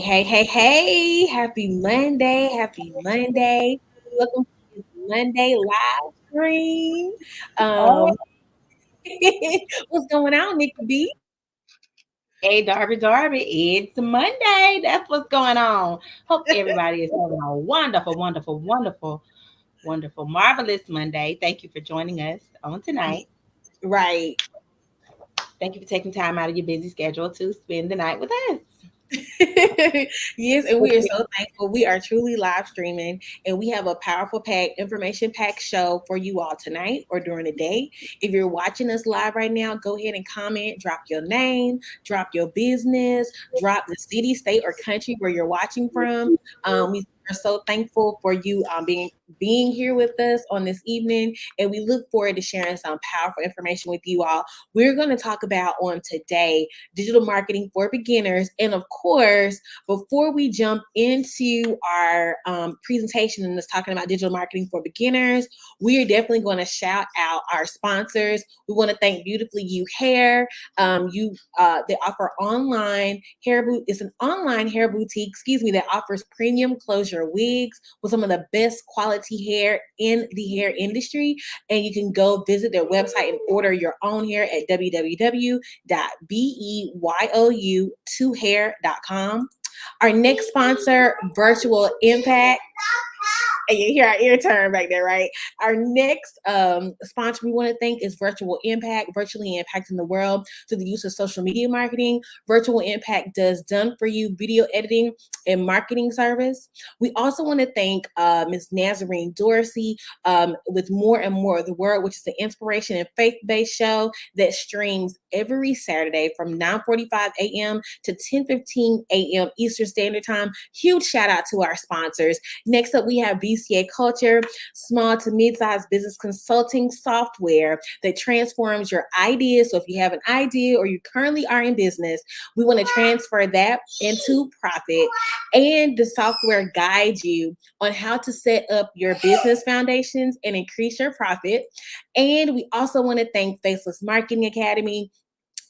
Hey. Happy Monday. Happy Monday. Welcome to this Monday live stream. Oh, Um, what's going on, Nikki B? hey, Darby, it's Monday. That's what's going on. Hope everybody is having a wonderful, marvelous Monday. Thank you for joining us on tonight. Right. Thank you for taking time out of your busy schedule to spend the night with us. Yes, and we are so thankful. We are truly live streaming, and we have a powerful information packed show for you all tonight or during the day. If you're watching us live right now, go ahead and comment, drop your name, drop your business, drop the city, state, or country where you're watching from. We are so thankful for you being here with us on this evening, and we look forward to sharing some powerful information with you all. We're going to talk about on today digital marketing for beginners. And of course, before we jump into our presentation and just talking about digital marketing for beginners, we are definitely going to shout out our sponsors. We want to thank Beautifully You Hair. They offer online hair boot. It's an online hair boutique, that offers premium closure wigs with some of the best quality hair in the hair industry. And you can go visit their website and order your own hair at www.beyoutwohair.com. Our next sponsor, Virtual Impact. And you hear our ear turn back there, right? Our next sponsor we want to thank is Virtual Impact, virtually impacting the world through the use of social media marketing. Virtual Impact does done for you video editing and marketing service. We also want to thank Ms. Nazarene Dorsey with More and More of the Word, which is an inspiration and faith-based show that streams every Saturday from 9:45 a.m. to 10:15 a.m. Eastern Standard Time. Huge shout out to our sponsors. Next up, we have BCA Culture, small to mid-sized business consulting software that transforms your ideas. So if you have an idea or you currently are in business, we want to transfer that into profit. And the software guides you on how to set up your business foundations and increase your profit. And we also want to thank Faceless Marketing Academy.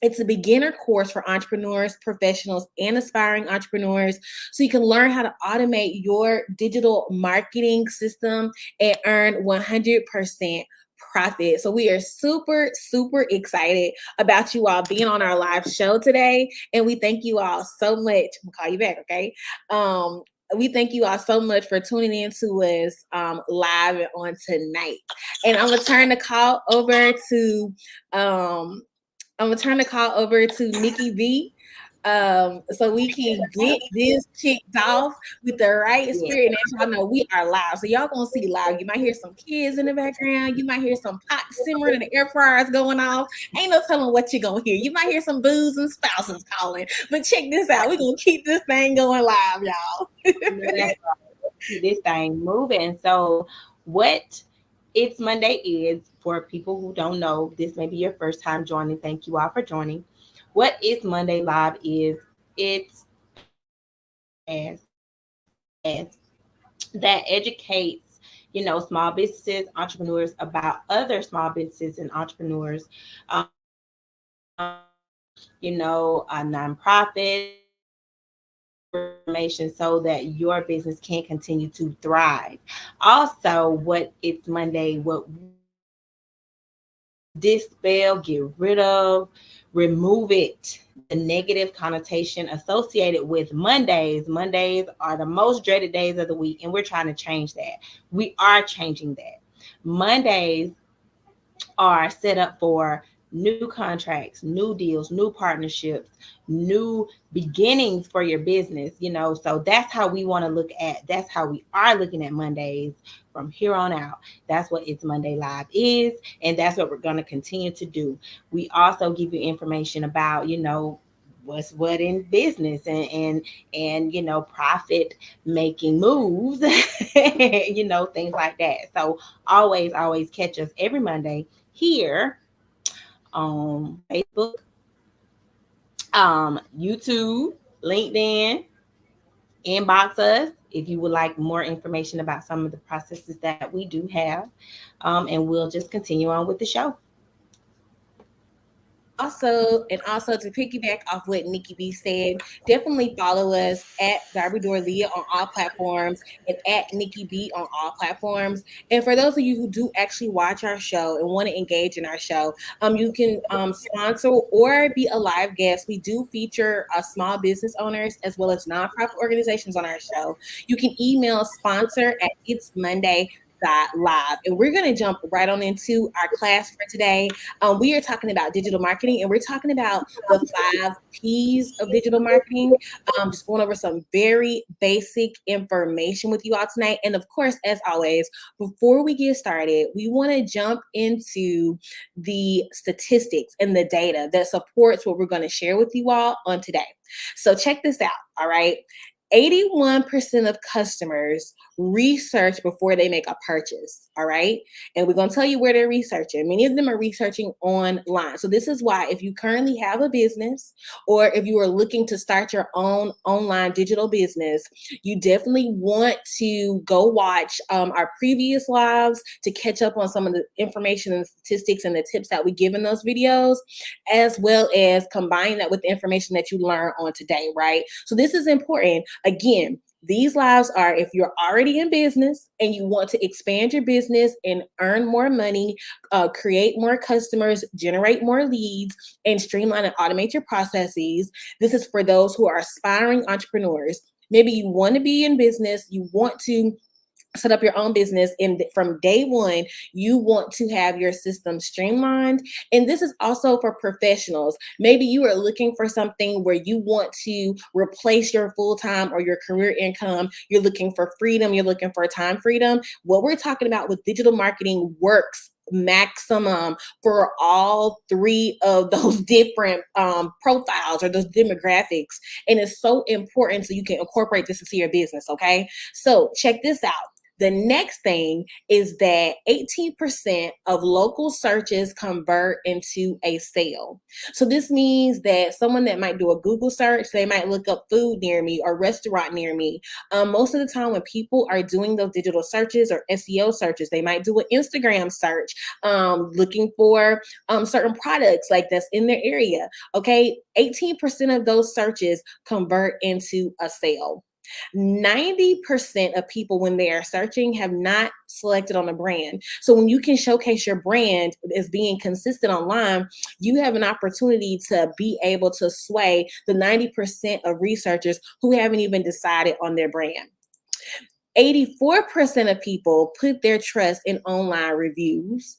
It's a beginner course for entrepreneurs, professionals, and aspiring entrepreneurs. So you can learn how to automate your digital marketing system and earn 100% profit. So we are super excited about you all being on our live show today. And we thank you all so much. I'm gonna call you back, okay? We thank you all so much for tuning in to us live on tonight. And I'm gonna turn the call over to Nikki V. So we can get this kicked off with the right Yeah. spirit. And as y'all know, we are live. So y'all gonna see live. You might hear some kids in the background. You might hear some pot simmering and the air fryers going off. Ain't no telling what you're gonna hear. You might hear some booze and spouses calling. But check this out. We're gonna keep this thing going live, y'all. That's right. Keep this thing moving. So, what It's Monday is, for people who don't know, this may be your first time joining. Thank you all for joining. What It's Monday Live is, it's as that educates, small businesses, entrepreneurs about other small businesses and entrepreneurs, nonprofits, information so that your business can continue to thrive. Also, what It's Monday, what dispel, get rid of, remove it, the negative connotation associated with Mondays. Mondays are the most dreaded days of the week, and we're trying to change that. We are changing that. Mondays are set up for new contracts, new deals, new partnerships, new beginnings for your business. So that's how we want to that's how we are looking at Mondays from here on out. That's what It's Monday Live is, and that's what we're going to continue to do. We also give you information about, what's what in business, and profit making moves, things like that. So always catch us every Monday here on Facebook, YouTube, LinkedIn. Inbox us if you would like more information about some of the processes that we do have, and we'll just continue on with the show. Also to piggyback off what Nikki B said, definitely follow us at Barbie Door Leah on all platforms and at Nikki B on all platforms. And for those of you who do actually watch our show and want to engage in our show, you can sponsor or be a live guest. We do feature small business owners as well as nonprofit organizations on our show. You can email sponsor at itsmonday.live. And we're going to jump right on into our class for today. We are talking about digital marketing, and we're talking about the 5 P's of digital marketing. Just going over some very basic information with you all tonight. And of course, as always, before we get started, we want to jump into the statistics and the data that supports what we're going to share with you all on today. So check this out, all right? 81% of customers research before they make a purchase. All right. And we're going to tell you where they're researching. Many of them are researching online. So this is why if you currently have a business or if you are looking to start your own online digital business, you definitely want to go watch our previous lives to catch up on some of the information and statistics and the tips that we give in those videos, as well as combine that with the information that you learn on today, right? So this is important. Again, these lives are if you're already in business and you want to expand your business and earn more money, create more customers, generate more leads, and streamline and automate your processes. This is for those who are aspiring entrepreneurs. Maybe you want to be in business, you want to set up your own business, and from day one you want to have your system streamlined. And this is also for professionals. Maybe you are looking for something where you want to replace your full-time or your career income. You're looking for freedom, you're looking for time freedom. What we're talking about with digital marketing works maximum for all 3 of those different profiles or those demographics, and it's so important so you can incorporate this into your business. Okay, so check this out. The next thing is that 18% of local searches convert into a sale. So this means that someone that might do a Google search, they might look up food near me or restaurant near me. Most of the time when people are doing those digital searches or SEO searches, they might do an Instagram search looking for certain products like that's in their area. Okay, 18% of those searches convert into a sale. 90% of people, when they are searching, have not selected on a brand. So when you can showcase your brand as being consistent online, you have an opportunity to be able to sway the 90% of researchers who haven't even decided on their brand. 84% of people put their trust in online reviews.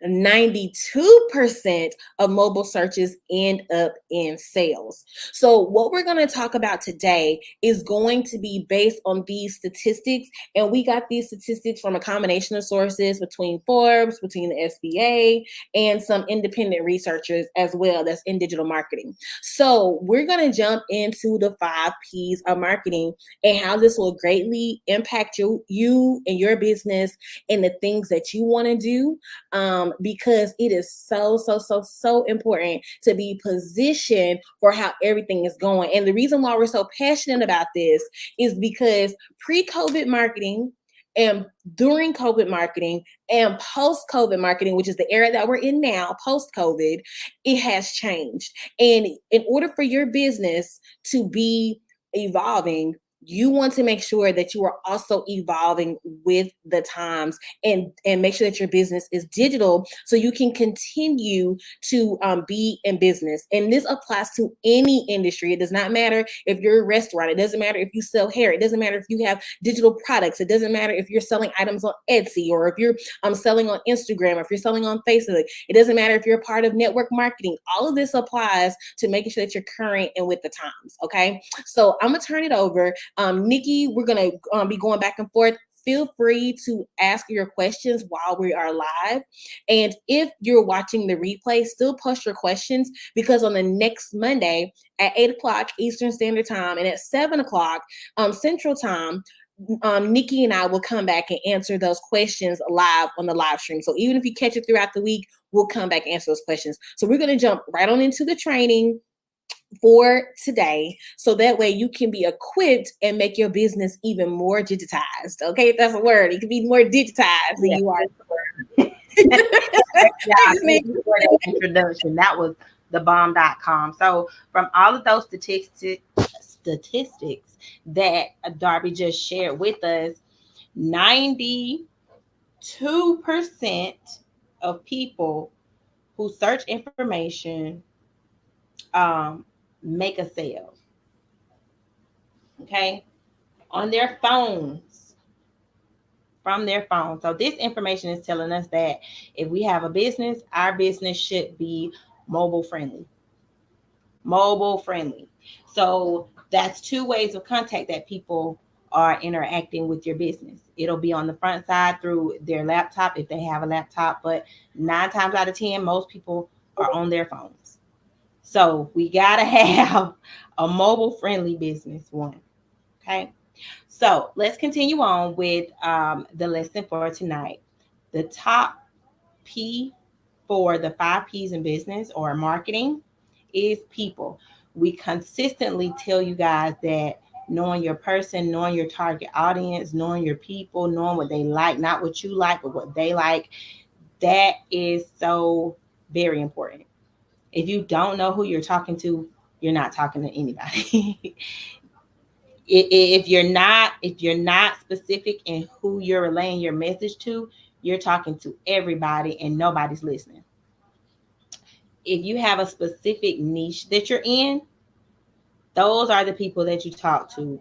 92% of mobile searches end up in sales. So what we're going to talk about today is going to be based on these statistics. And we got these statistics from a combination of sources between Forbes, between the SBA, and some independent researchers as well that's in digital marketing. So we're going to jump into the 5 P's of marketing and how this will greatly impact you and your business and the things that you want to do. Because it is so important to be positioned for how everything is going. And the reason why we're so passionate about this is because pre-COVID marketing and during COVID marketing and post-COVID marketing, which is the era that we're in now, post-COVID, it has changed. And in order for your business to be evolving, you want to make sure that you are also evolving with the times and make sure that your business is digital so you can continue to be in business. And this applies to any industry. It does not matter if you're a restaurant. It doesn't matter if you sell hair. It doesn't matter if you have digital products. It doesn't matter if you're selling items on Etsy or if you're selling on Instagram or if you're selling on Facebook. It doesn't matter if you're a part of network marketing. All of this applies to making sure that you're current and with the times. Okay, so I'm going to turn it over. Nikki, we're going to be going back and forth. Feel free to ask your questions while we are live. And if you're watching the replay, still post your questions, because on the next Monday at 8 o'clock Eastern Standard Time and at 7 o'clock Central Time, Nikki and I will come back and answer those questions live on the live stream. So even if you catch it throughout the week, we'll come back and answer those questions. So we're going to jump right on into the training for today, so that way you can be equipped and make your business even more digitized. Okay, if that's a word, it can be more digitized than you are. Yeah, Thanks, thank Nick. you for that introduction. That was the bomb.com. So from all of those statistics that Darby just shared with us, 92% of people who search information make a sale. Okay, on their phones, from their phone. So this information is telling us that if we have a business, our business should be mobile friendly. Mobile friendly. So that's two ways of contact that people are interacting with your business. It'll be on the front side through their laptop if they have a laptop, but 9 times out of 10, most people are on their phones. So we gotta have a mobile friendly business one. Okay. So let's continue on with the lesson for tonight. The top P for the 5 P's in business or marketing is people. We consistently tell you guys that knowing your person, knowing your target audience, knowing your people, knowing what they like, not what you like, but what they like, that is so very important. If you don't know who you're talking to, you're not talking to anybody. If you're not specific in who you're relaying your message to, you're talking to everybody and nobody's listening. If you have a specific niche that you're in, those are the people that you talk to.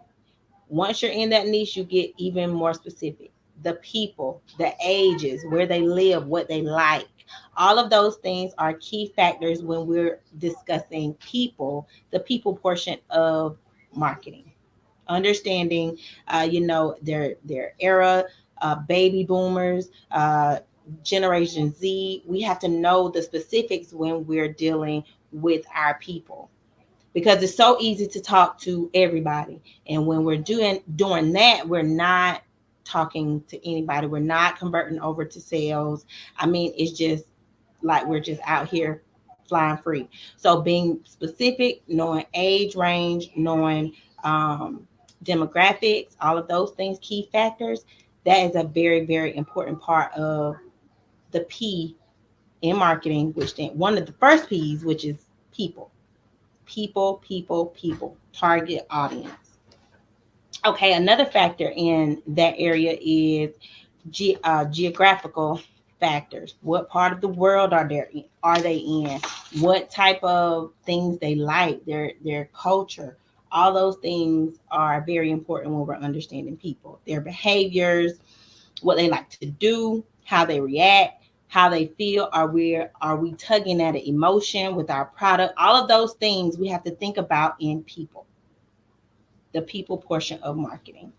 Once you're in that niche, you get even more specific. The people, the ages, where they live, what they like, all of those things are key factors when we're discussing people, the people portion of marketing. Understanding, their era, baby boomers, Generation Z. We have to know the specifics when we're dealing with our people because it's so easy to talk to everybody. And when we're doing that, we're not talking to anybody. We're not converting over to sales. I mean, it's just like we're just out here flying free. So being specific, knowing age range, knowing demographics, all of those things, key factors, that is a very, very important part of the P in marketing, which then one of the first P's, which is people. People, people, people, target audience. Okay, another factor in that area is geographical factors. What part of the world are they in? What type of things they like, their culture. All those things are very important when we're understanding people, their behaviors, what they like to do, how they react, how they feel. Are we tugging at an emotion with our product? All of those things we have to think about in people, the people portion of marketing.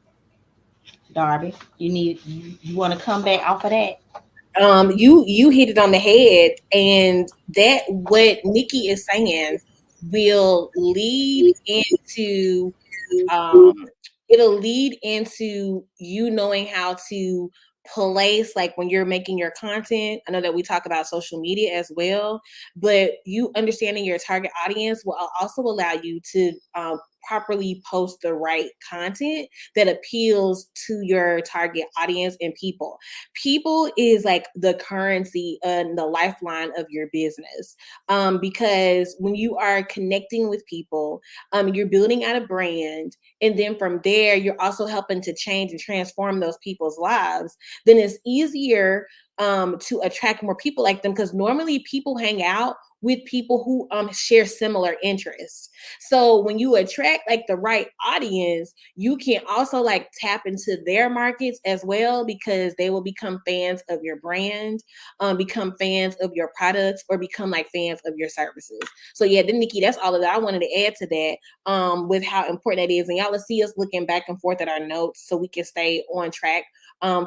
Darby, you want to come back off of that? You hit it on the head, and that what Nikki is saying will lead into um it'll lead into you knowing how to place, like when you're making your content. I know that we talk about social media as well, but you understanding your target audience will also allow you to properly post the right content that appeals to your target audience and people. People is like the currency and the lifeline of your business, because when you are connecting with people, you're building out a brand, and then from there you're also helping to change and transform those people's lives. Then it's easier to attract more people like them, because normally people hang out with people who share similar interests. So when you attract like the right audience, you can also like tap into their markets as well, because they will become fans of your brand, become fans of your products, or become like fans of your services. So yeah, then Nikki, that's all of that I wanted to add to that, with how important that is. And y'all will see us looking back and forth at our notes so we can stay on track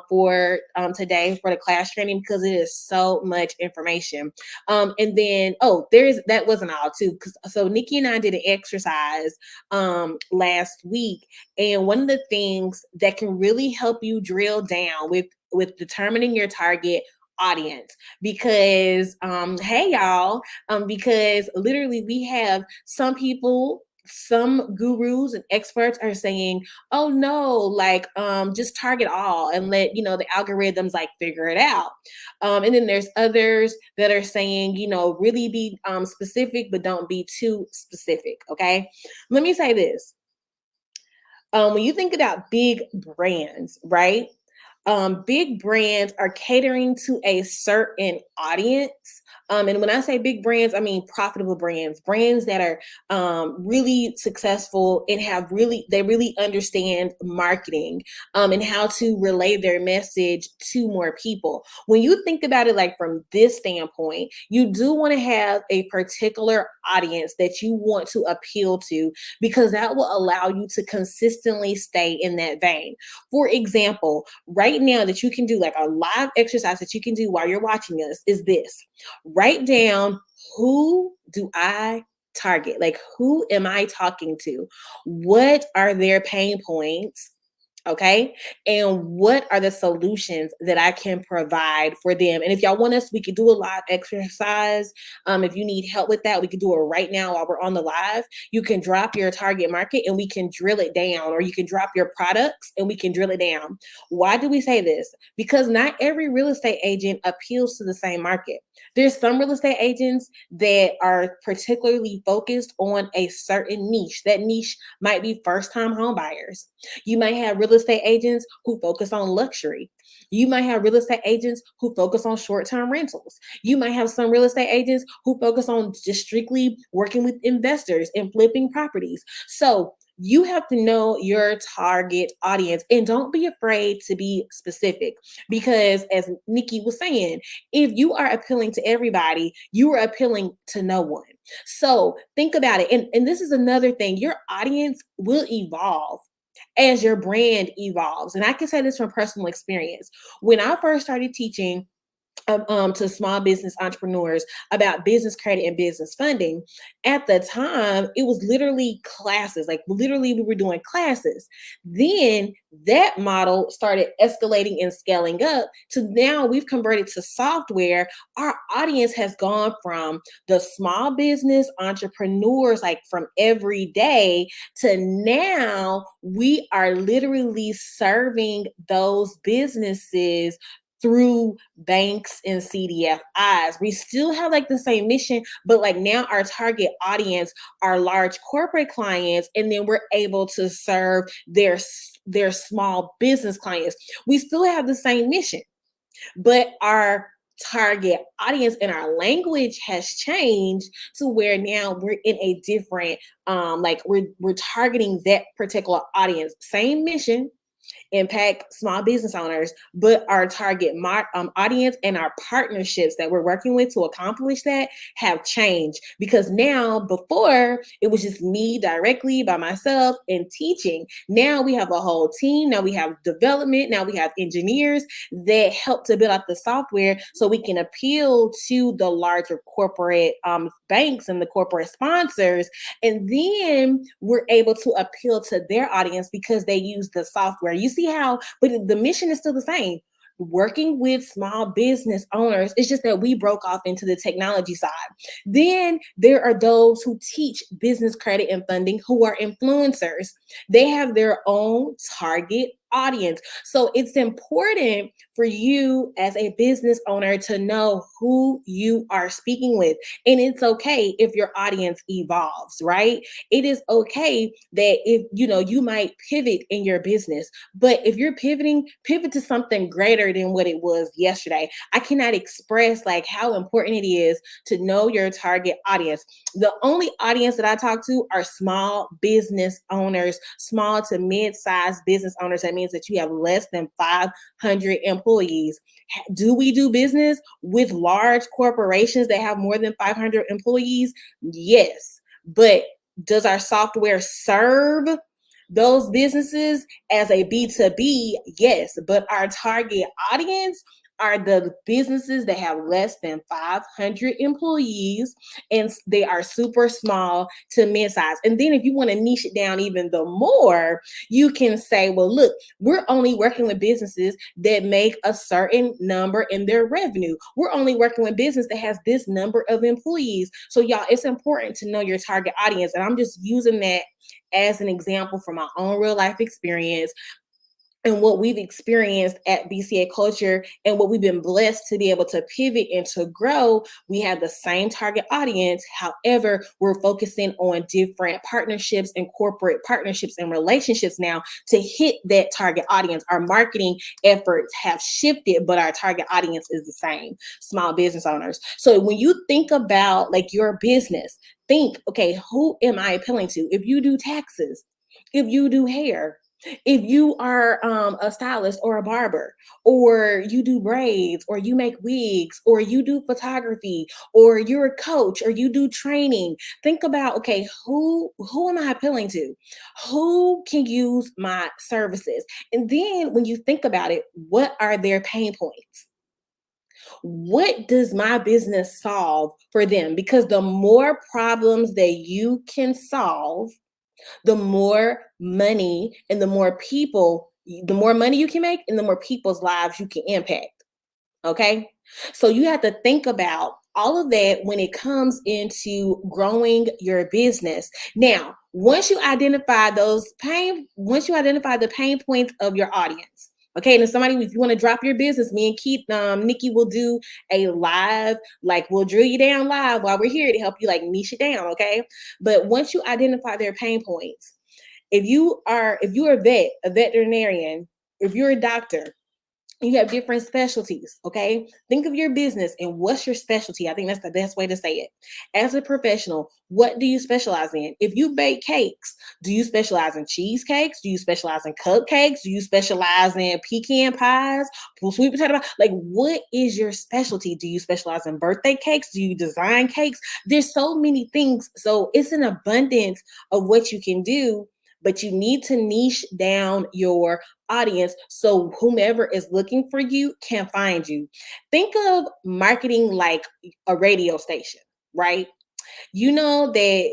for today for the class training, because it is so much information. And then, that wasn't all too, because so Nikki and I did an exercise last week, and one of the things that can really help you drill down with determining your target audience, because hey y'all, because literally we have some people some gurus and experts are saying, oh no, like just target all and let the algorithms like figure it out. And then there's others that are saying, really be specific, but don't be too specific. Okay. Let me say this. When you think about big brands, right? Big brands are catering to a certain audience. And when I say big brands, I mean profitable brands, brands that are really successful and they really understand marketing and how to relay their message to more people. When you think about it like from this standpoint, you do want to have a particular audience that you want to appeal to, because that will allow you to consistently stay in that vein. For example, right now that you can do like a live exercise that you can do while you're watching us is this. Write down, who do I target? Like, who am I talking to? What are their pain points? Okay. And what are the solutions that I can provide for them? And if y'all want us, we could do a live exercise. If you need help with that, we could do it right now while we're on the live. You can drop your target market and we can drill it down, or you can drop your products and we can drill it down. Why do we say this? Because not every real estate agent appeals to the same market. There's some real estate agents that are particularly focused on a certain niche. That niche might be first-time home buyers. You might have real estate agents who focus on luxury. You might have real estate agents who focus on short-term rentals. You might have some real estate agents who focus on just strictly working with investors and flipping properties. So you have to know your target audience and don't be afraid to be specific, because as Nikki was saying, if you are appealing to everybody, you are appealing to no one. So think about it. And this is another thing. Your audience will evolve as your brand evolves. And I can say this from personal experience. When I first started teaching to small business entrepreneurs about business credit and business funding, at the time, it was literally classes. Like literally we were doing classes. Then that model started escalating and scaling up to now we've converted to software. Our audience has gone from the small business entrepreneurs, like from every day, to now we are literally serving those businesses through banks and CDFIs. We still have like the same mission, but like now our target audience are large corporate clients, and then we're able to serve their small business clients. We still have the same mission, but our target audience and our language has changed to where now we're in a different like we're targeting that particular audience. Same mission, impact small business owners, but our target audience and our partnerships that we're working with to accomplish that have changed. Because now, before it was just me directly by myself and teaching. Now we have a whole team. Now we have development. Now we have engineers that help to build out the software so we can appeal to the larger corporate banks and the corporate sponsors. And then we're able to appeal to their audience because they use the software. You see how, but the mission is still the same. Working with small business owners. It's just that we broke off into the technology side. Then there are those who teach business credit and funding who are influencers. They have their own target audience. So it's important for you as a business owner to know who you are speaking with. And it's okay if your audience evolves, right? It is okay that if you might pivot in your business, but if you're pivoting, pivot to something greater than what it was yesterday. I cannot express like how important it is to know your target audience. The only audience that I talk to are small business owners, small to mid-sized business owners. That means that you have less than 500 employees. Do we do business with large corporations that have more than 500 employees? Yes. But does our software serve those businesses as a B2B? Yes. But our target audience are the businesses that have less than 500 employees, and they are super small to mid-size. And then if you want to niche it down even the more, you can say, well, look, we're only working with businesses that make a certain number in their revenue. We're only working with business that has this number of employees. So y'all, it's important to know your target audience. And I'm just using that as an example from my own real life experience and what we've experienced at BCA Culture and what we've been blessed to be able to pivot and to grow. We have the same target audience. However, we're focusing on different partnerships and corporate partnerships and relationships now to hit that target audience. Our marketing efforts have shifted, but our target audience is the same, small business owners. So when you think about like your business, think, okay, who am I appealing to? If you do taxes, if you do hair, if you are a stylist or a barber, or you do braids, or you make wigs, or you do photography, or you're a coach, or you do training, think about, okay, who am I appealing to? Who can use my services? And then when you think about it, what are their pain points? What does my business solve for them? Because the more problems that you can solve, the more money and the more people, the more money you can make and the more people's lives you can impact. Okay. So you have to think about all of that when it comes into growing your business. Now, once you identify once you identify the pain points of your audience, okay, and if somebody, if you want to drop your business, me and Keith, Nikki will do a live, like we'll drill you down live while we're here to help you like niche it down, okay? But once you identify their pain points, if you're a vet, a veterinarian, if you're a doctor, you have different specialties, okay? Think of your business and what's your specialty. I think that's the best way to say it. As a professional, what do you specialize in? If you bake cakes, do you specialize in cheesecakes? Do you specialize in cupcakes? Do you specialize in pecan pies, sweet potato pie? Like, what is your specialty? Do you specialize in birthday cakes? Do you design cakes? There's so many things. So it's an abundance of what you can do, but you need to niche down your audience so whomever is looking for you can find you. Think of marketing like a radio station, right? You know that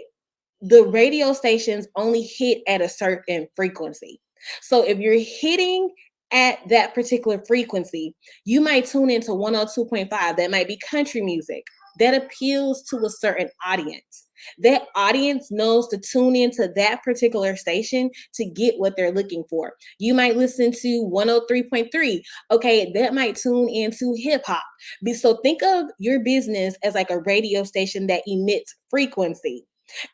the radio stations only hit at a certain frequency. So if you're hitting at that particular frequency, you might tune into 102.5. That might be country music. That appeals to a certain audience. That audience knows to tune into that particular station to get what they're looking for. You might listen to 103.3. Okay, that might tune into hip hop. So think of your business as like a radio station that emits frequency.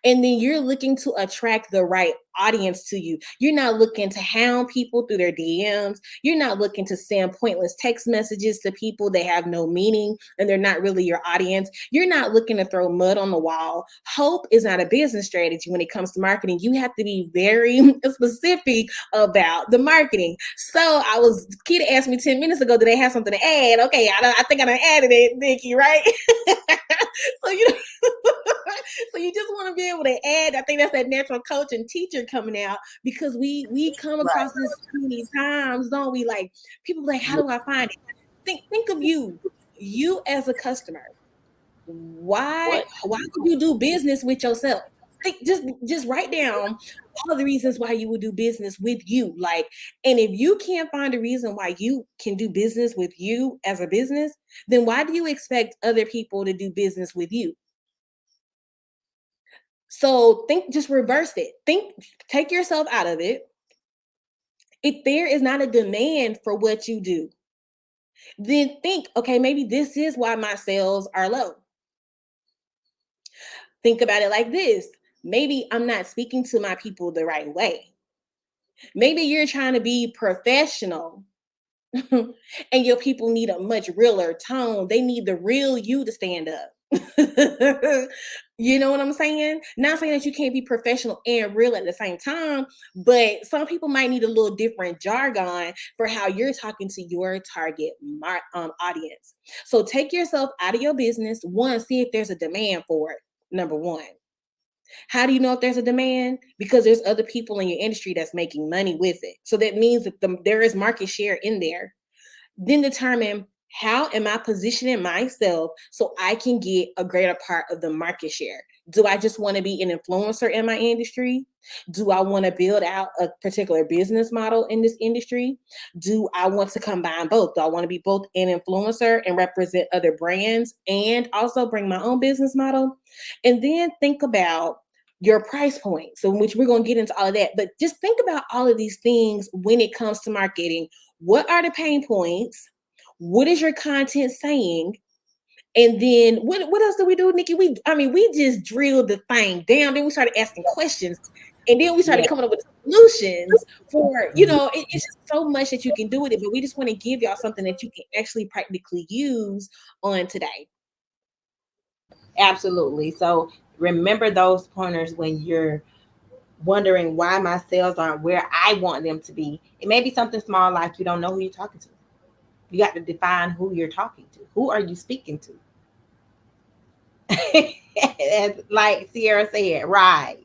And then you're looking to attract the right audience to you. You're not looking to hound people through their DMs. You're not looking to send pointless text messages to people that have no meaning and they're not really your audience. You're not looking to throw mud on the wall. Hope is not a business strategy when it comes to marketing. You have to be very specific about the marketing. So Keita asked me 10 minutes ago, did they have something to add? Okay, I think I done added it, Nikki, right? So you so you just want to be able to add. I think that's that natural coach and teacher coming out, because we come across this too many times, don't we? Like, people like, how do I find it? Think of you as a customer. Why would you do business with yourself? Like, just write down all the reasons why you would do business with you. Like, and if you can't find a reason why you can do business with you as a business, then why do you expect other people to do business with you? So just reverse it. Take yourself out of it. If there is not a demand for what you do, then think, okay, maybe this is why my sales are low. Think about it like this. Maybe I'm not speaking to my people the right way. Maybe you're trying to be professional and your people need a much realer tone. They need the real you to stand up. You know what I'm saying? Not saying that you can't be professional and real at the same time, but some people might need a little different jargon for how you're talking to your target audience. So take yourself out of your business. One, see if there's a demand for it. Number one. How do you know if there's a demand? Because there's other people in your industry that's making money with it. So that means that there is market share in there. Then determine, How am I positioning myself so I can get a greater part of the market share? Do I just want to be an influencer in my industry? Do I want to build out a particular business model in this industry? Do I want to combine both? Do I want to be both an influencer and represent other brands and also bring my own business model? And then think about your price point. So, which we're going to get into all of that, but just think about all of these things when it comes to marketing. What are the pain points? What is your content saying? And then what else do we do, Nikki? We just drilled the thing down. Then we started asking questions. And then we started Yeah. coming up with solutions for, it's just so much that you can do with it. But we just want to give y'all something that you can actually practically use on today. Absolutely. So remember those pointers when you're wondering why my sales aren't where I want them to be. It may be something small like you don't know who you're talking to. You got to define who you're talking to. Who are you speaking to? Like Sierra said, right.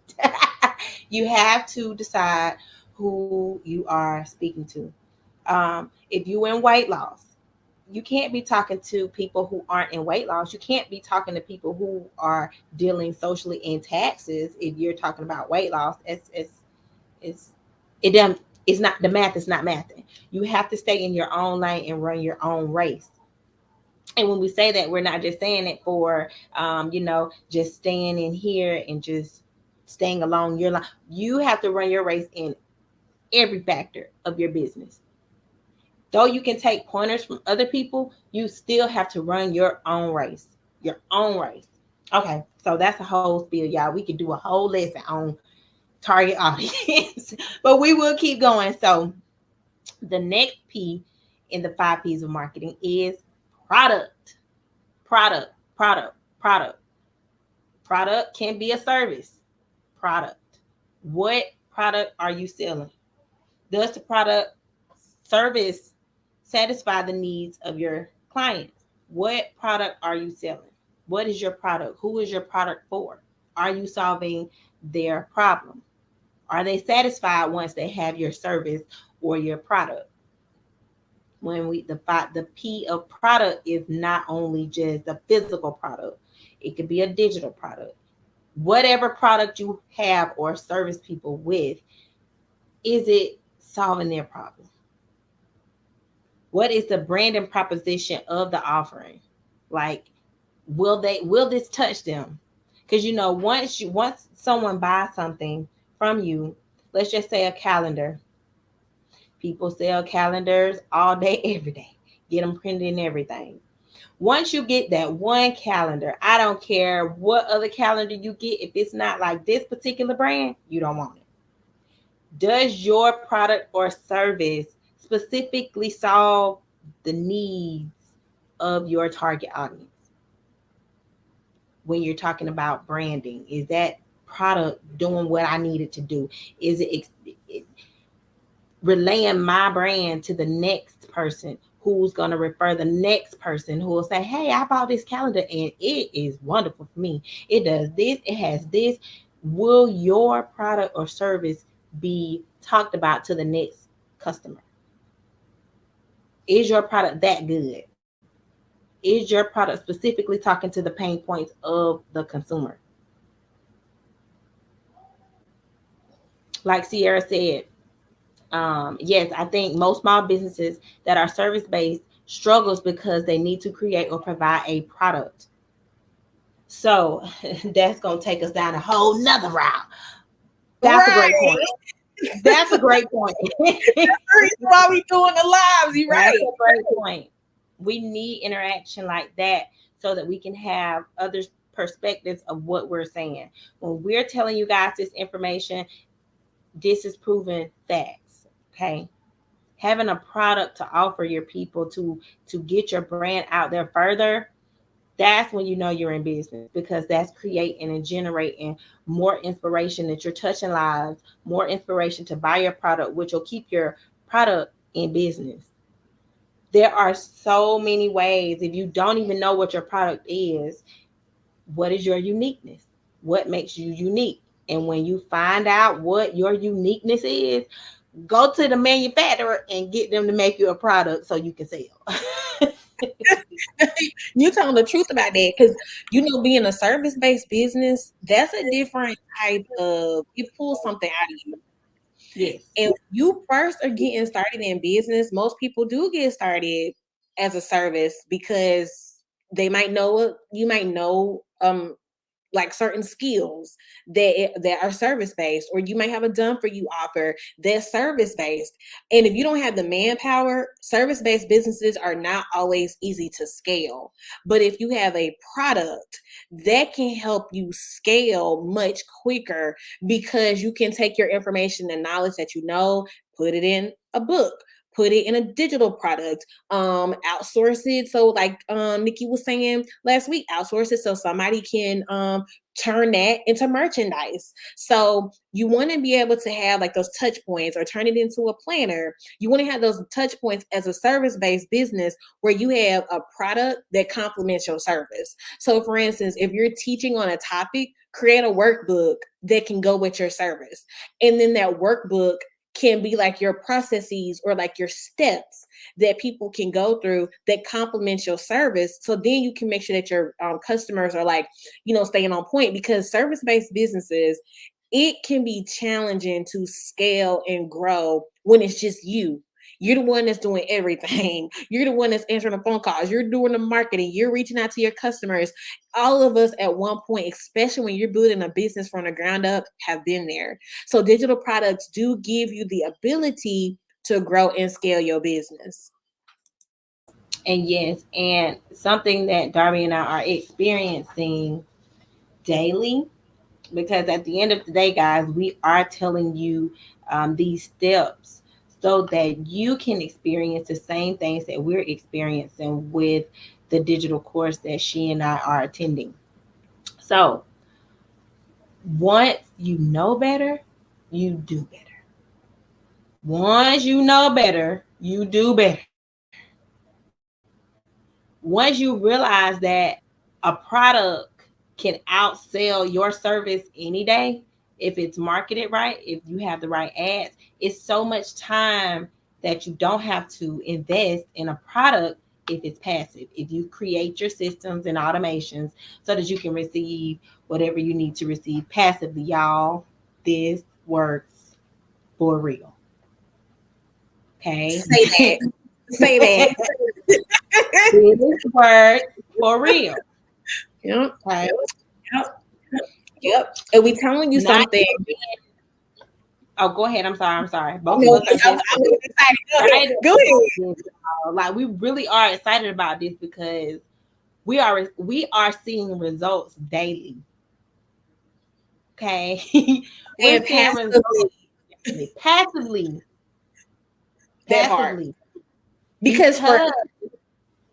You have to decide who you are speaking to. If you in weight loss, you can't be talking to people who aren't in weight loss. You can't be talking to people who are dealing socially in taxes. If you're talking about weight loss, it's not, the math is not mathing. You have to stay in your own lane and run your own race. And when we say that, we're not just saying it for, just staying in here and just staying along your line. You have to run your race in every factor of your business. Though you can take pointers from other people, you still have to run your own race. Your own race. Okay, so that's a whole spiel, y'all. We could do a whole lesson on target audience, but we will keep going. So the next P in the 5 P's of marketing is product. Product, product, product. Product can be a service. Product. What product are you selling? Does the product service satisfy the needs of your clients? What product are you selling? What is your product? Who is your product for? Are you solving their problem? Are they satisfied once they have your service or your product? When the P of product is not only just the physical product, it could be a digital product. Whatever product you have or service people with, is it solving their problem? What is the branding proposition of the offering? Like, will this touch them? Because once someone buys something from you, let's just say a calendar. People sell calendars all day, every day. Get them printed and everything. Once you get that one calendar, I don't care what other calendar you get. If it's not like this particular brand, you don't want it. Does your product or service specifically solve the needs of your target audience? When you're talking about branding, is that product doing what I need it to do? Is it relaying my brand to the next person who's going to refer the next person who will say, hey, I bought this calendar and it is wonderful for me. It does this, it has this. Will your product or service be talked about to the next customer? Is your product that good? Is your product specifically talking to the pain points of the consumer? Like Sierra said, yes, I think most small businesses that are service-based struggles because they need to create or provide a product. So that's going to take us down a whole nother route. That's a great point. That's a great point. That's the reason why we doing the lives. You're right. That's a great point. We need interaction like that so that we can have other perspectives of what we're saying. When we're telling you guys this information, this is proven facts. Okay. Having a product to offer your people to get your brand out there further, that's when you know you're in business, because that's creating and generating more inspiration that you're touching lives, more inspiration to buy your product, which will keep your product in business. There are so many ways. If you don't even know what your product is, what is your uniqueness? What makes you unique? And when you find out what your uniqueness is, go to the manufacturer and get them to make you a product so you can sell. You telling the truth about that, because being a service-based business, that's a different type of, it pulls something out of you. Yes. And when you first are getting started in business, most people do get started as a service because you might know like certain skills that are service based, or you might have a done for you offer that's service based. And if you don't have the manpower, service based businesses are not always easy to scale. But if you have a product that can help you scale much quicker, because you can take your information and knowledge that put it in a book, put it in a digital product, outsource it. So like Nikki was saying last week, outsource it so somebody can turn that into merchandise. So you want to be able to have like those touch points, or turn it into a planner. You want to have those touch points as a service-based business where you have a product that complements your service. So for instance, if you're teaching on a topic, create a workbook that can go with your service. And then that workbook can be like your processes or like your steps that people can go through that complements your service. So then you can make sure that your customers are like, staying on point, because service-based businesses, it can be challenging to scale and grow when it's just you. You're the one that's doing everything. You're the one that's answering the phone calls. You're doing the marketing. You're reaching out to your customers. All of us at one point, especially when you're building a business from the ground up, have been there. So digital products do give you the ability to grow and scale your business. And yes, and something that Darby and I are experiencing daily, because at the end of the day, guys, we are telling you these steps so that you can experience the same things that we're experiencing with the digital course that she and I are attending. So once you know better, you do better. Once you know better, you do better. Once you realize that a product can outsell your service any day, if it's marketed right, if you have the right ads, it's so much time that you don't have to invest in a product if it's passive. If you create your systems and automations so that you can receive whatever you need to receive passively, y'all, this works for real. Okay. Say that. Say that. This works for real. Yep. Okay. Yep. And we telling you Not something. Oh, go ahead. I'm sorry. Both No, of us are I'm excited. Go ahead. Like, we really are excited about this because we are seeing results daily. Okay. We're And seeing passively, results passively. that part. Because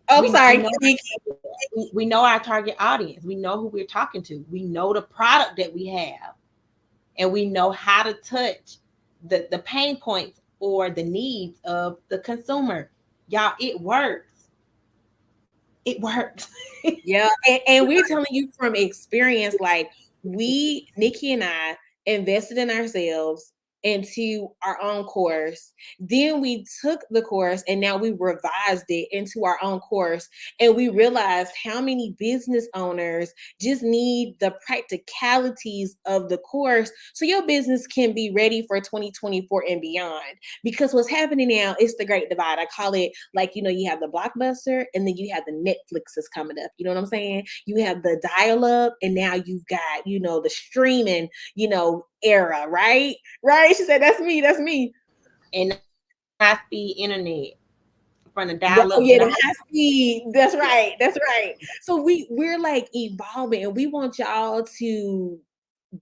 I'm sorry, we know our target audience. We know who we're talking to. We know the product that we have. And we know how to touch the pain points or the needs of the consumer. Y'all, it works. It works. Yeah. And we're telling you from experience, like Nikki and I invested in ourselves into our own course. Then we took the course and now we revised it into our own course. And we realized how many business owners just need the practicalities of the course so your business can be ready for 2024 and beyond. Because what's happening now is the great divide. I call it, like, you have the Blockbuster and then you have the Netflixes coming up. You know what I'm saying? You have the dial up and now you've got, the streaming, era, right? Right? She said, that's me. And high speed internet from the dial up. Oh yeah, the high speed. That's right. So we're like evolving, and we want y'all to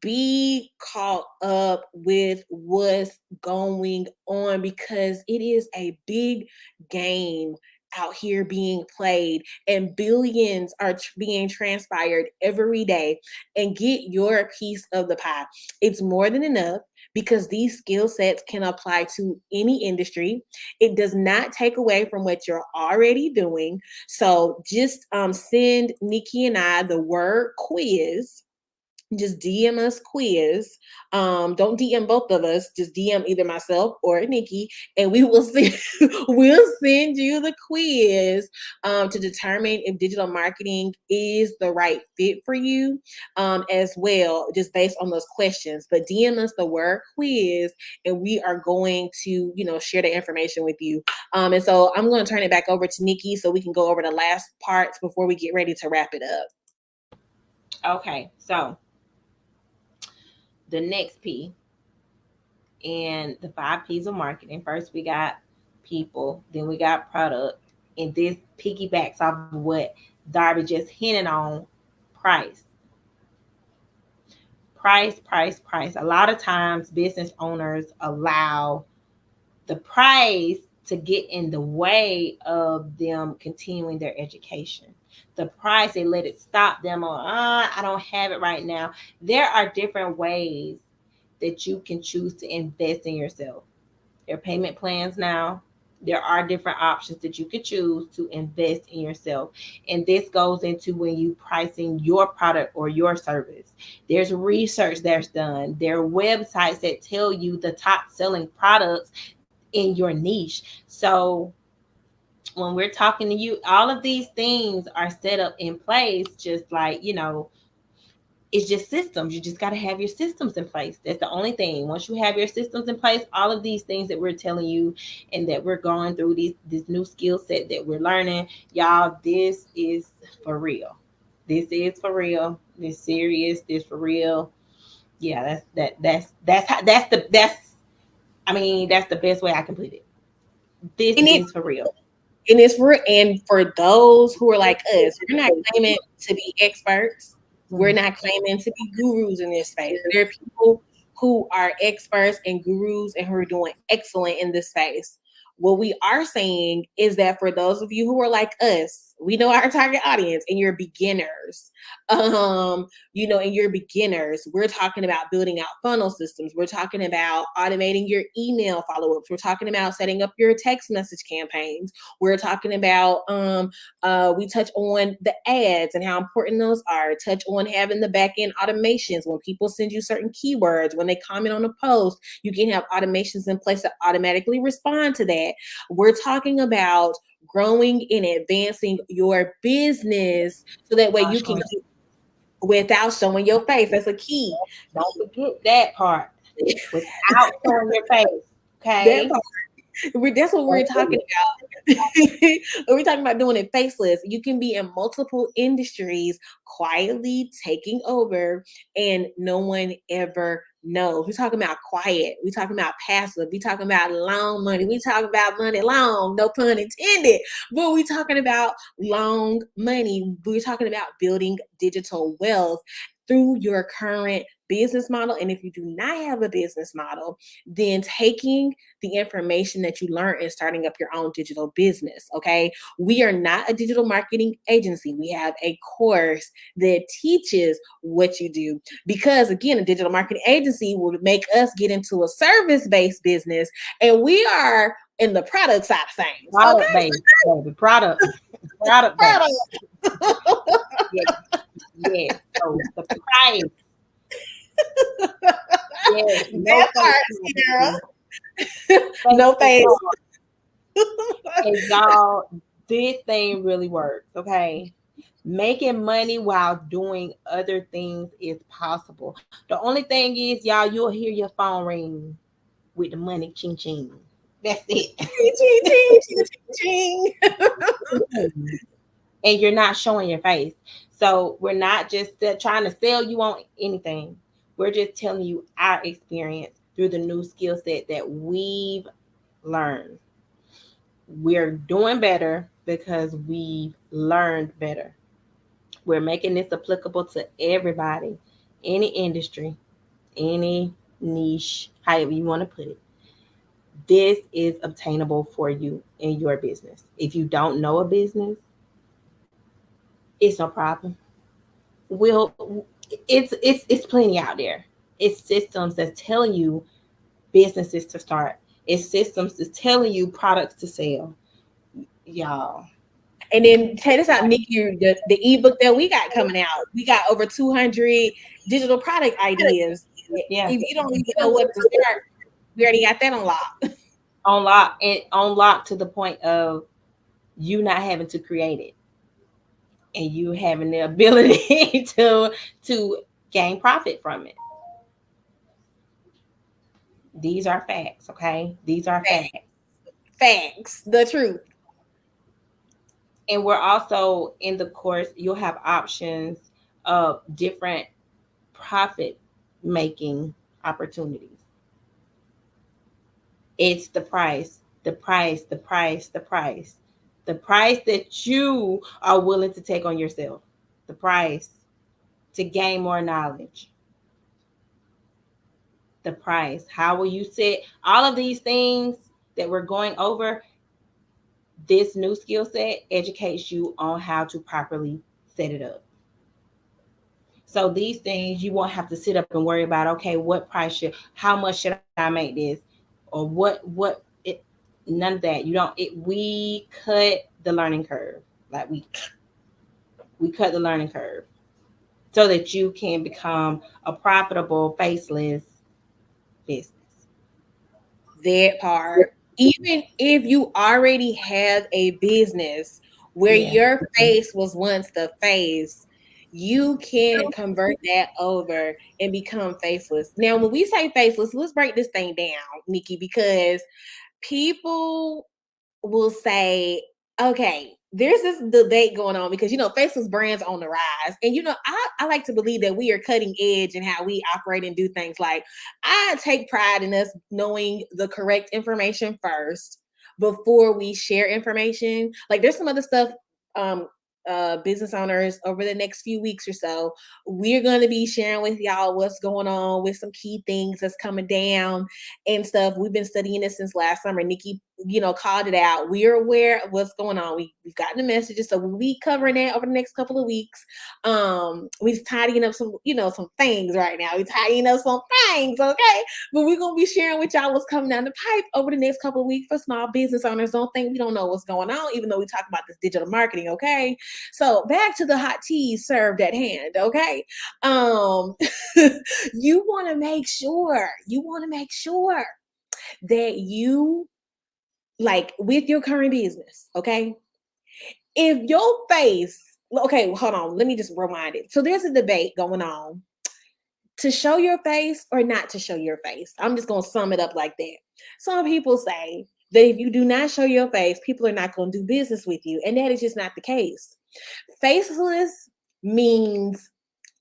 be caught up with what's going on, because it is a big game out here being played, and billions are being transpired every day. And get your piece of the pie. It's more than enough, because these skill sets can apply to any industry. It does not take away from what you're already doing. So just send Nikki and I the word quiz just DM us quiz. Don't DM both of us. Just DM either myself or Nikki, and we will send we'll send you the quiz to determine if digital marketing is the right fit for you, as well, just based on those questions. But DM us the word quiz, and we are going to, share the information with you. And so I'm going to turn it back over to Nikki so we can go over the last parts before we get ready to wrap it up. Okay, so the next P in the 5 P's of marketing. First, we got people, then we got product, and this piggybacks off of what Darby just hinted on, price. Price. A lot of times business owners allow the price to get in the way of them continuing their education. The price, they let it stop them on, I don't have it right now. There are different ways that you can choose to invest in yourself. There are payment plans now. There are different options that you could choose to invest in yourself. And this goes into when you pricing your product or your service. There's research that's done. There are websites that tell you the top selling products in your niche. So when we're talking to you, all of these things are set up in place, just like, it's just systems. You just got to have your systems in place. That's the only thing. Once you have your systems in place, all of these things that we're telling you and that we're going through, this new skill set that we're learning, y'all, this is for real. This is for real. This serious. This for real. Yeah, that's the best way I can put it. This is for real. And it's for those who are like us, we're not claiming to be experts. We're not claiming to be gurus in this space. There are people who are experts and gurus and who are doing excellent in this space. What we are saying is that for those of you who are like us, we know our target audience and you're beginners. And you're beginners. We're talking about building out funnel systems. We're talking about automating your email follow-ups. We're talking about setting up your text message campaigns. We're talking about we touch on the ads and how important those are. Touch on having the back-end automations. When people send you certain keywords, when they comment on a post, you can have automations in place to automatically respond to that. We're talking about growing and advancing your business so that way you can get without showing your face. That's a key. Don't forget that part. Without showing your face. Okay. That's what we're talking about. We're talking about doing it faceless. You can be in multiple industries quietly taking over and no one ever knows. We're talking about quiet. We're talking about passive. We're talking about long money. We're talking about money long, no pun intended. But we're talking about long money. We're talking about building digital wealth through your current business model. And if you do not have a business model, then taking the information that you learn and starting up your own digital business. Okay. We are not a digital marketing agency. We have a course that teaches what you do, because again, a digital marketing agency would make us get into a service-based business, and we are in the product side of things. Product based, baby. Product based. Yeah. So the price. Yeah, no face, no face. And y'all, this thing really works. Okay. Making money while doing other things is possible. The only thing is, y'all, you'll hear your phone ring with the money ching ching. That's it. Ching, ching, ching. And you're not showing your face. So we're not just trying to sell you on anything. We're just telling you our experience through the new skill set that we've learned. We're doing better because we've learned better. We're making this applicable to everybody, any industry, any niche, however you want to put it. This is obtainable for you in your business. If you don't know a business, it's no problem. It's plenty out there. It's systems that's telling you businesses to start. It's systems that's telling you products to sell. Y'all, And then check this out, Nikki, the ebook that we got coming out. We got over 200 digital product ideas. Yeah. If you don't even know what to start, we already got that unlocked. Unlock to the point of you not having to create it and you having the ability to gain profit from it. These are facts, okay? These are facts. Facts, the truth. And we're also in the course, you'll have options of different profit making opportunities. It's the price, the price, the price, the price, the price that you are willing to take on yourself, the price to gain more knowledge, the price. How will you set all of these things that we're going over? This new skill set educates you on how to properly set it up. So these things you won't have to sit up and worry about, okay, what price should, how much should I make this? Or what it, none of that. You don't it we cut the learning curve. Like we cut the learning curve so that you can become a profitable faceless business. That part. Even if you already have a business where Yeah. your face was once the face, you can convert that over and become faceless. Now, when we say faceless, let's break this thing down, Nikki, because people will say, okay, there's this debate going on because faceless brands on the rise. And I like to believe that we are cutting edge in how we operate and do things. Like, I take pride in us knowing the correct information first before we share information. Like, there's some other stuff, um business owners, over the next few weeks or so, we're going to be sharing with y'all what's going on with some key things that's coming down and stuff. We've been studying this since last summer. Nikki, called it out. We are aware of what's going on. We've gotten the messages, so we'll be covering that over the next couple of weeks. We're tidying up some things right now. We're tidying up some things, okay? But we're gonna be sharing with y'all what's coming down the pipe over the next couple of weeks for small business owners. Don't think we don't know what's going on, even though we talk about this digital marketing, okay? So back to the hot tea served at hand, okay? You want to make sure that you, like, with your current business, okay? If your face, okay, hold on, let me just rewind it. So there's a debate going on to show your face or not to show your face. I'm just going to sum it up like that. Some people say that if you do not show your face, people are not going to do business with you. And that is just not the case. Faceless means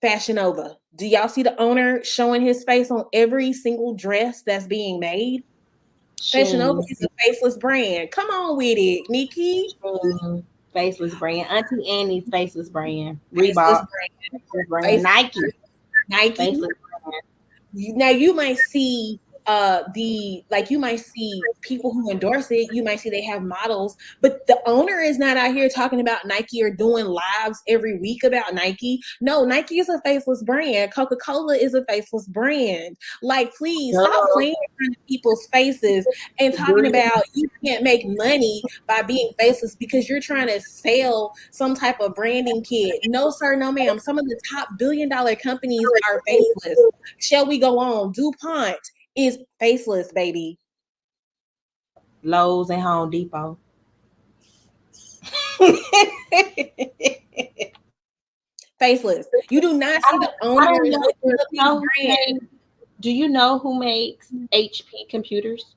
Fashion Nova. Do y'all see the owner showing his face on every single dress that's being made? Fashion Nova is a faceless brand. Come on with it, Nikki. Faceless brand. Auntie Annie's faceless brand. Faceless Reebok. brand. Faceless brand. Faceless Nike. Nike. Faceless brand. Now you might see you might see people who endorse it. You might see they have models, but the owner is not out here talking about Nike or doing lives every week about Nike. No, Nike is a faceless brand. Coca-Cola is a faceless brand. Like, please stop playing in front of people's faces and talking about you can't make money by being faceless because you're trying to sell some type of branding kit. No, sir, no, ma'am. Some of the top billion-dollar companies are faceless. Shall we go on? DuPont is faceless, baby. Lowe's and Home Depot. Faceless. You do not see the owners of the brand. Do you know who makes HP computers?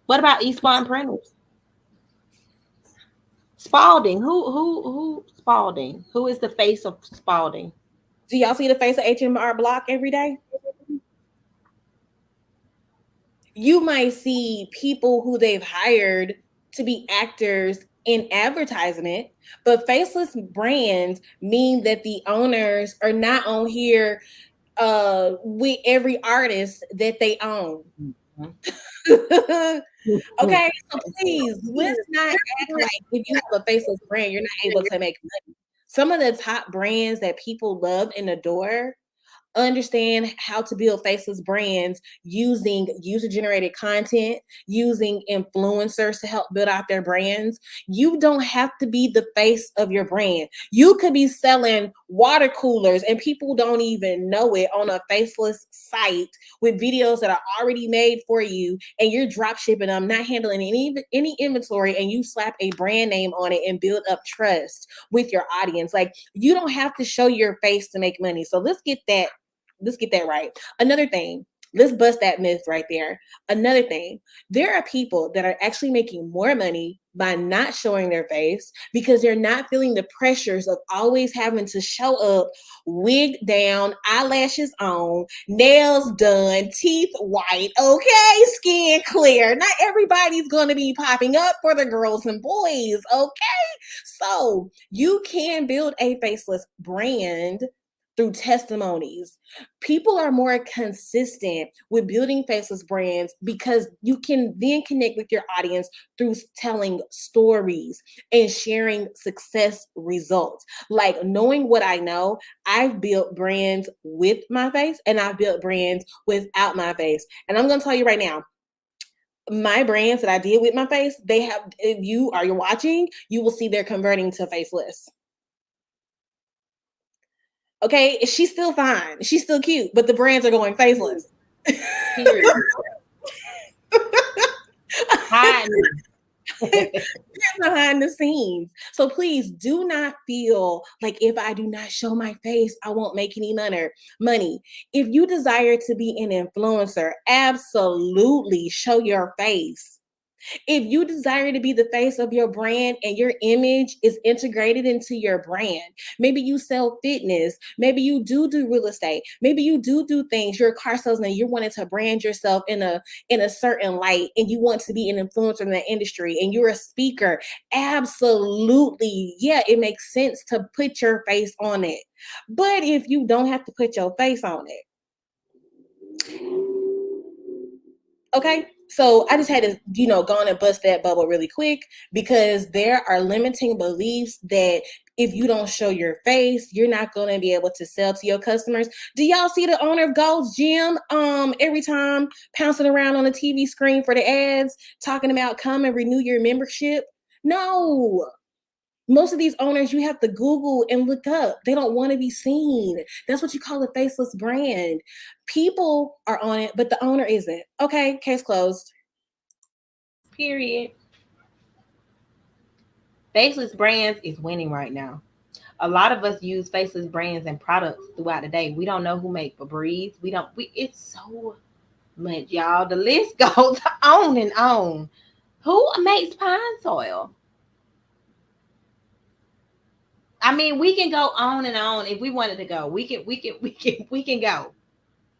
What about Eastbourne Printers? Spalding. Who Spalding? Who is the face of Spalding? Do y'all see the face of H&R Block every day? You might see people who they've hired to be actors in advertisement, but faceless brands mean that the owners are not on here with every artist that they own. Okay, so please, let's not act like if you have a faceless brand, you're not able to make money. Some of the top brands that people love and adore understand how to build faceless brands using user-generated content, using influencers to help build out their brands. You don't have to be the face of your brand. You could be selling water coolers and people don't even know it on a faceless site with videos that are already made for you, and you're drop shipping them, not handling any inventory, and you slap a brand name on it and build up trust with your audience. Like, you don't have to show your face to make money. So let's get that right. Another thing, let's bust that myth right there. Another thing, there are people that are actually making more money by not showing their face because they're not feeling the pressures of always having to show up wig down, eyelashes on, nails done, teeth white, okay, skin clear. Not everybody's going to be popping up for the girls and boys, okay? So you can build a faceless brand through testimonies. People are more consistent with building faceless brands because you can then connect with your audience through telling stories and sharing success results. Like, knowing what I know, I've built brands with my face and I've built brands without my face. And I'm going to tell you right now, my brands that I did with my face, they have, if you're watching, you will see they're converting to faceless. Okay, she's still fine. She's still cute, but the brands are going faceless. Period. Behind the scenes. So please do not feel like if I do not show my face, I won't make any money. If you desire to be an influencer, absolutely show your face. If you desire to be the face of your brand and your image is integrated into your brand, maybe you sell fitness, maybe you do real estate, maybe you do things, you're a car salesman, you're wanting to brand yourself in a certain light, and you want to be an influencer in that industry, and you're a speaker, absolutely, yeah, it makes sense to put your face on it. But if you don't have to put your face on it, okay, so I just had to, go on and bust that bubble really quick, because there are limiting beliefs that if you don't show your face, you're not going to be able to sell to your customers. Do y'all see the owner of Gold's Gym every time pouncing around on the TV screen for the ads, talking about come and renew your membership? No. Most of these owners, you have to Google and look up. They don't want to be seen. That's what you call a faceless brand. People are on it, but the owner isn't. Okay, case closed. Period. Faceless brands is winning right now. A lot of us use faceless brands and products throughout the day. We don't know who make Febreze. It's so much, y'all. The list goes on and on. Who makes Pine Soil? I mean, we can go on and on if we wanted to go. We can go.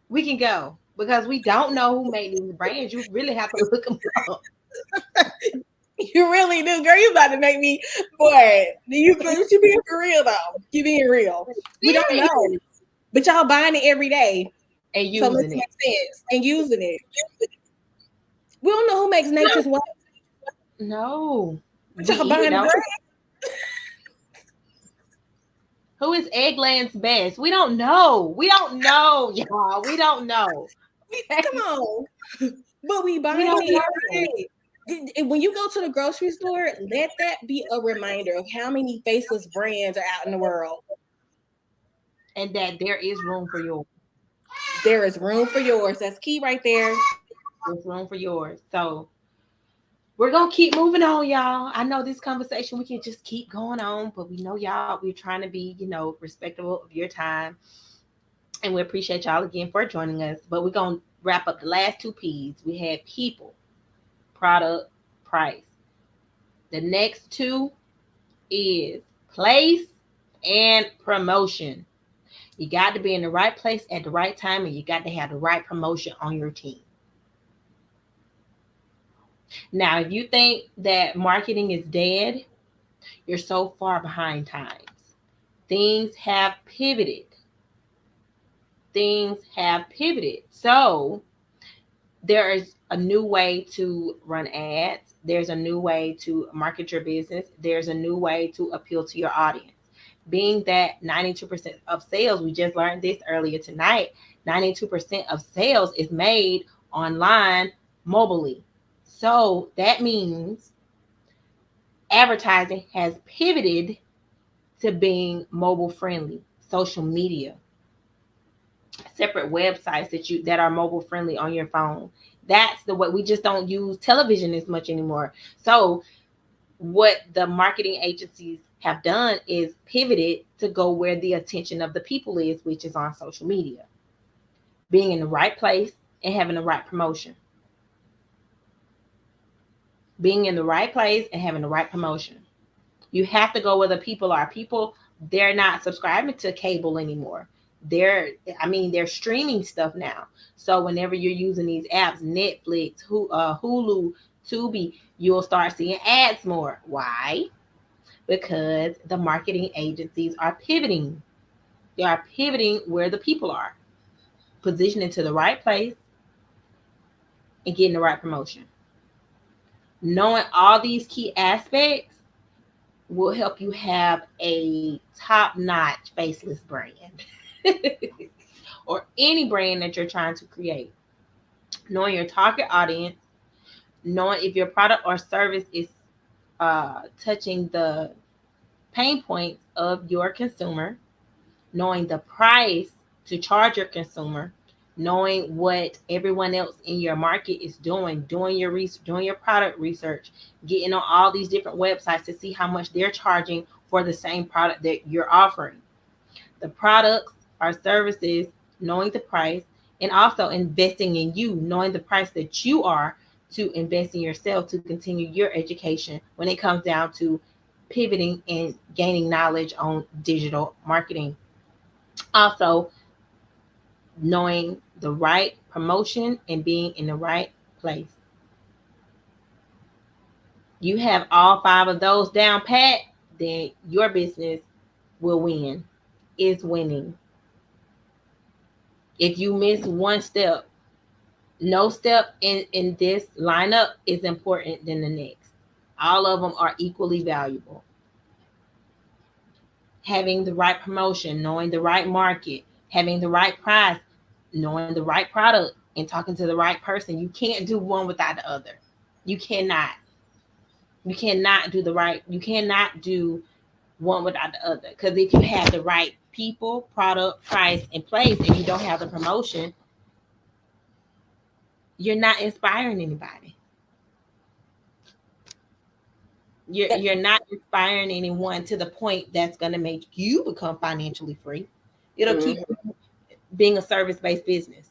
We can go because we don't know who made these brands. You really have to look them up. You really do, girl. You about to make me, boy. You being for real though? You being real? We don't know, but y'all buying it every day and using it. Makes sense. And using it. We don't know who makes Nature's Way. No, but y'all buying the brand. Who is Eggland's Best? We don't know. We don't know, y'all. We don't know. Come on. But we buying it every day. When you go to the grocery store, let that be a reminder of how many faceless brands are out in the world. And that there is room for yours. There is room for yours. That's key right there. There's room for yours. So we're going to keep moving on, y'all. I know this conversation, we can just keep going on, but we know y'all, we're trying to be, respectful of your time. And we appreciate y'all again for joining us. But we're going to wrap up the last two P's. We had people, product, price. The next two is place and promotion. You got to be in the right place at the right time, and you got to have the right promotion on your team. Now, if you think that marketing is dead, you're so far behind times. Things have pivoted. So there is a new way to run ads. There's a new way to market your business. There's a new way to appeal to your audience. Being that 92% of sales, we just learned this earlier tonight, 92% of sales is made online mobilely. So that means advertising has pivoted to being mobile friendly, social media, separate websites that are mobile friendly on your phone. That's the way. We just don't use television as much anymore. So what the marketing agencies have done is pivoted to go where the attention of the people is, which is on social media. Being in the right place and having the right promotion. Being in the right place and having the right promotion. You have to go where the people are. People, they're not subscribing to cable anymore. They're streaming stuff now. So whenever you're using these apps, Netflix, Hulu, Tubi, you'll start seeing ads more. Why? Because the marketing agencies are pivoting. They are pivoting where the people are, positioning to the right place and getting the right promotion. Knowing all these key aspects will help you have a top-notch faceless brand or any brand that you're trying to create. Knowing your target audience, knowing if your product or service is touching the pain points of your consumer, knowing the price to charge your consumer, knowing what everyone else in your market is doing your research, doing your product research, getting on all these different websites to see how much they're charging for the same product that you're offering. The products or services, knowing the price, and also investing in you, knowing the price that you are to invest in yourself to continue your education when it comes down to pivoting and gaining knowledge on digital marketing. Also, knowing the right promotion and being in the right place. You have all five of those down pat, then your business will win, is winning. If you miss one step, no step in this lineup is important than the next. All of them are equally valuable. Having the right promotion, knowing the right market, having the right price, knowing the right product, and talking to the right person. You can't do one without the other. You cannot. You cannot do the right. You cannot do one without the other. Because if you have the right people, product, price, and place, and you don't have the promotion, you're not inspiring anybody. You're not inspiring anyone to the point that's going to make you become financially free. It'll keep being a service-based business.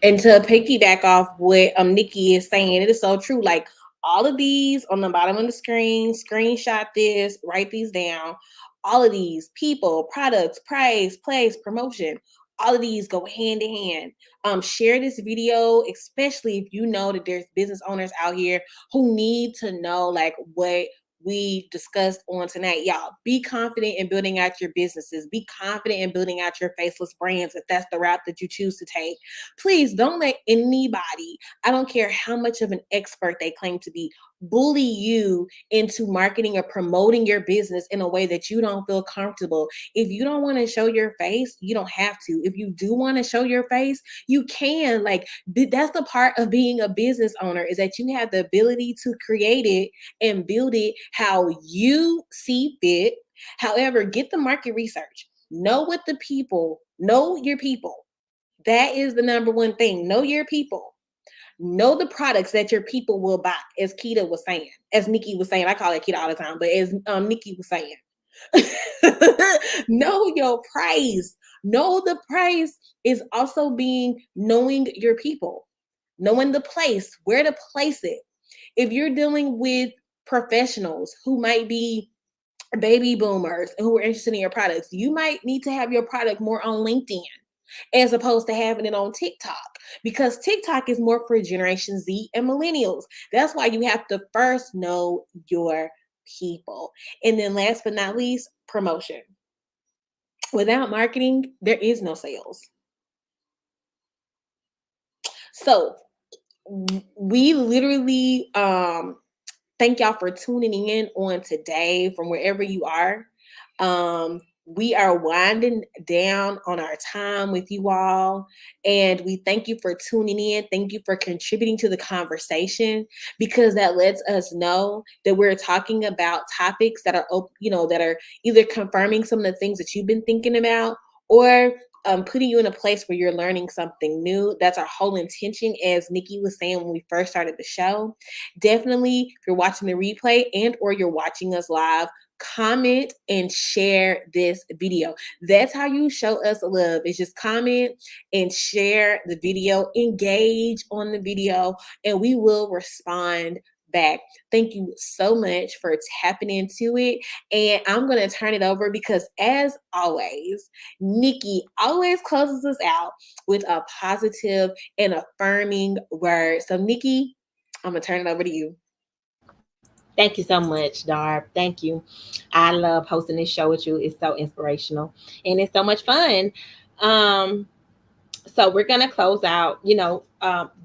And to piggyback off what Nikki is saying, it is so true. Like all of these on the bottom of the screen, screenshot this, write these down. All of these people, products, price, place, promotion, all of these go hand in hand. Share this video, especially if you know that there's business owners out here who need to know like what we discussed on tonight. Y'all, be confident in building out your businesses. Be confident in building out your faceless brands if that's the route that you choose to take. Please don't let anybody, I don't care how much of an expert they claim to be, bully you into marketing or promoting your business in a way that you don't feel comfortable. If you don't want to show your face, you don't have to. If you do want to show your face, you can. Like that's the part of being a business owner, is that you have the ability to create it and build it how you see fit. However, get the market research. Know your people. That is the number one thing. Know your people. Know the products that your people will buy, as Keita was saying, as Nikki was saying. I call it Keita all the time, but as Nikki was saying, know your price. Know the price is also knowing your people, knowing the place, where to place it. If you're dealing with professionals who might be baby boomers who are interested in your products, you might need to have your product more on LinkedIn as opposed to having it on TikTok, because TikTok is more for Generation Z and millennials. That's why you have to first know your people. And then last but not least, promotion. Without marketing, there is no sales. So we literally Thank y'all for tuning in on today from wherever you are. We are winding down on our time with you all, and we thank you for tuning in. Thank you for contributing to the conversation, because that lets us know that we're talking about topics that are, that are either confirming some of the things that you've been thinking about, or putting you in a place where you're learning something new. That's our whole intention, as Nikki was saying when we first started the show. Definitely, if you're watching the replay and or you're watching us live, comment and share this video. That's how you show us love. It's just comment and share the video, engage on the video, and we will respond back. Thank you so much for tapping into it. And I'm going to turn it over because, as always, Nikki always closes us out with a positive and affirming word. So, Nikki, I'm going to turn it over to you. Thank you so much, Darb. Thank you. I love hosting this show with you. It's so inspirational and it's so much fun. So we're going to close out.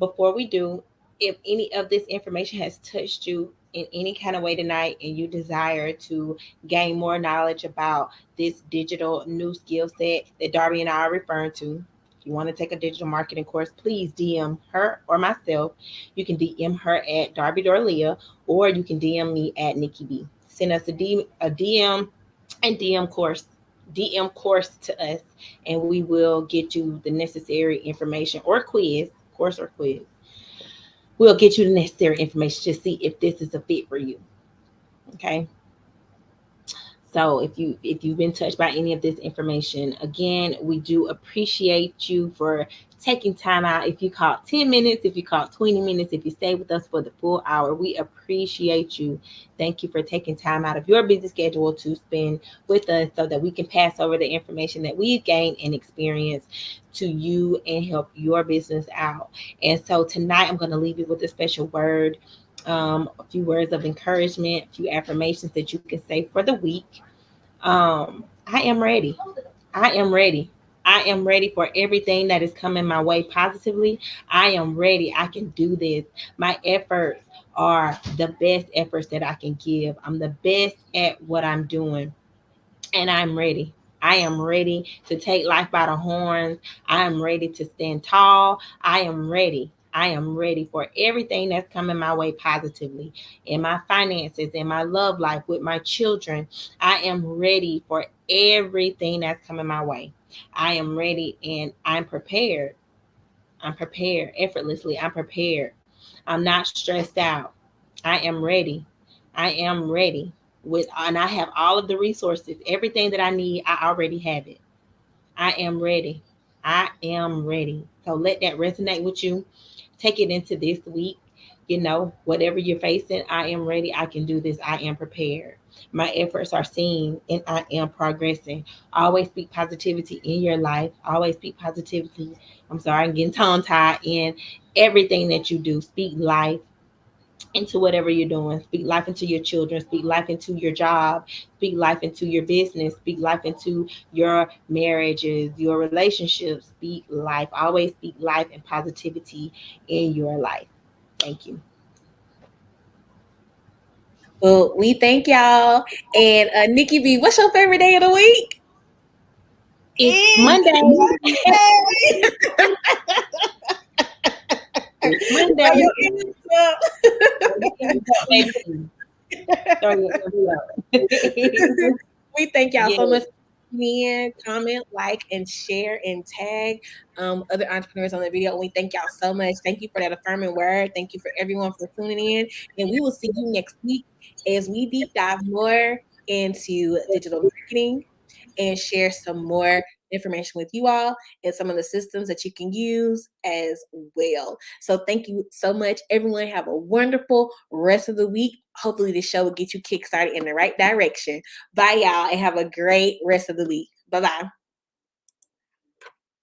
Before we do, if any of this information has touched you in any kind of way tonight and you desire to gain more knowledge about this digital new skill set that Darby and I are referring to, if you want to take a digital marketing course, please DM her or myself. You can DM her at Darby Dorlia, or you can DM me at Nikki B. Send us a DM and DM course to us, and we will get you the necessary information or quiz. We'll get you the necessary information to see if this is a fit for you. Okay. So if you've been touched by any of this information, again, we do appreciate you for taking time out. If you caught 10 minutes, if you caught 20 minutes, if you stayed with us for the full hour, we appreciate you. Thank you for taking time out of your busy schedule to spend with us so that we can pass over the information that we've gained and experienced to you and help your business out. And so tonight I'm going to leave you with a special word. A few words of encouragement, a few affirmations that you can say for the week. I am ready. I am ready. I am ready for everything that is coming my way positively. I am ready. I can do this. My efforts are the best efforts that I can give. I'm the best at what I'm doing, and I'm ready. I am ready to take life by the horns. I am ready to stand tall. I am ready. I am ready for everything that's coming my way positively in my finances, in my love life, with my children. I am ready for everything that's coming my way. I am ready and I'm prepared. I'm prepared effortlessly. I'm prepared. I'm not stressed out. I am ready. I am ready and I have all of the resources. Everything that I need, I already have it. I am ready. I am ready. So let that resonate with you. Take it into this week. Whatever you're facing, I am ready. I can do this. I am prepared. My efforts are seen and I am progressing. Always speak positivity in your life. Always speak positivity. I'm sorry, I'm getting tongue tied in everything that you do. Speak life into whatever you're doing. Speak life into your children. Speak life into your job. Speak life into your business. Speak life into your marriages, your relationships. Speak life. Always speak life and positivity in your life. Thank you. Well, we thank y'all. And Nikki B, what's your favorite day of the week? It's Monday. It's Monday. We thank y'all so much. Comment, like, and share, and tag other entrepreneurs on the video. We thank y'all so much. Thank you for that affirming word. Thank you for everyone for tuning in. And we will see you next week as we deep dive more into digital marketing and share some more information with you all and some of the systems that you can use as well. So thank you so much, everyone. Have a wonderful rest of the week. Hopefully this show will get you kickstarted in the right direction. Bye, y'all, and have a great rest of the week. Bye-bye.